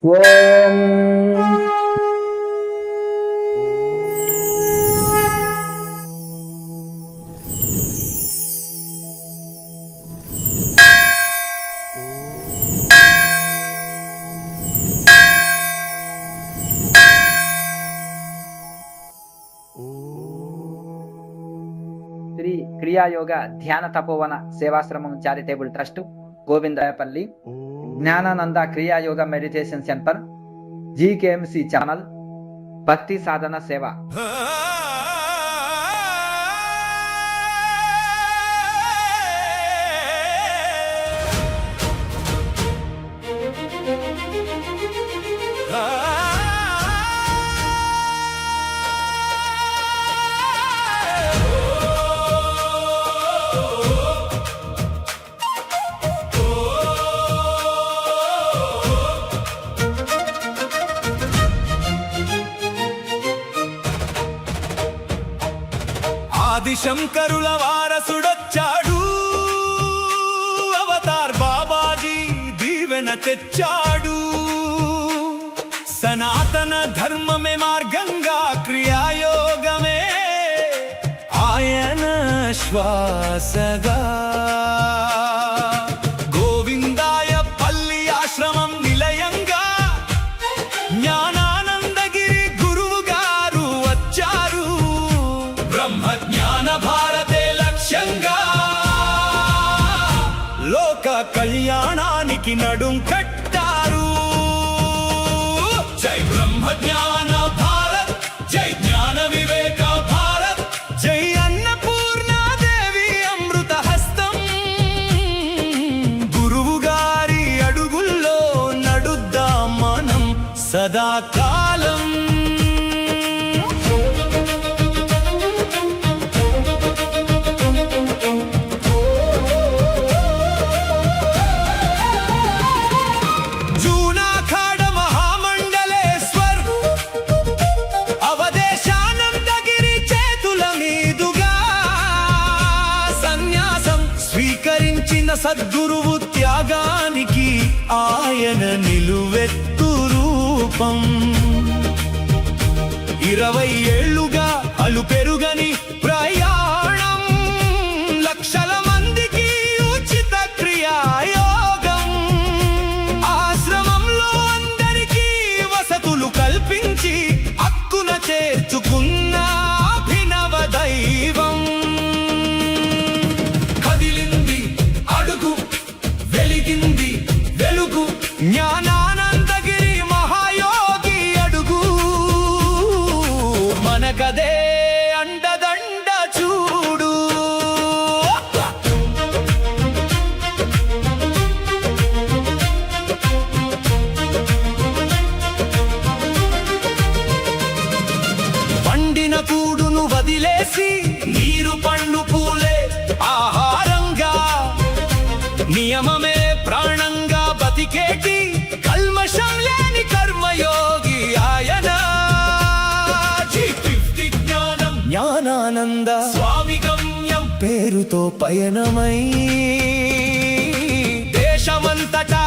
ఓం Sri Kriyayoga Dhyana Tapovana Sevashramam charitable trust Govindarayapalli Jnanananda Kriyayoga meditation centre GKMC channel భక్తి సాధన సేవ. ఆదిశంకరుల వారసుడొచ్చాడు, అవతార్ బాబాజీ దీవెన తెచ్చాడు. సనాతన ధర్మమే మార్గంగా క్రియాయోగమే ఆయన శ్వాసగా. గోవిందాయ పల్లి ఆశ్రమం నిలయంగా జ్ఞానానందగిరి గురువు గారు వచ్చారు. బ్రహ్మ జ్ఞాన భారతే లక్ష్యంగా లోక కళ్యాణానికి నడుం కట్టారు. జై బ్రహ్మ జ్ఞాన భారత్, జై జ్ఞాన వివేక భారత్, జై అన్నపూర్ణాదేవి అమృత హస్తం. గురువు గారి అడుగుల్లో నడుద్దాం మనం సదాకాలం. స్వీకరించిన సద్గురువు త్యాగానికి ఆయన నిలువెత్తు రూపం. 20 ఏళ్లుగా అలు పెరుగని ప్రయాణం, లక్షల మందికి ఉచిత క్రియాయోగం. ఆశ్రమంలో అందరికీ వసతులు కల్పించి హక్కున చేర్చుకున్న అభినవ దైవం. వెలుగు జ్ఞానానందగిరి మహాయోగి అడుగు, మనకదే అండదండ చూడు. పండిన కూడును వదిలేసి నీరు పండు పూలే ఆహారంగా, నియమమే ప్రాణంగా బతికేటి కల్మషం లేని కర్మయోగి ఆయన. జ్ఞానం జ్ఞానానంద స్వామి గమ్యం పేరుతో పయనమై దేశమంతటా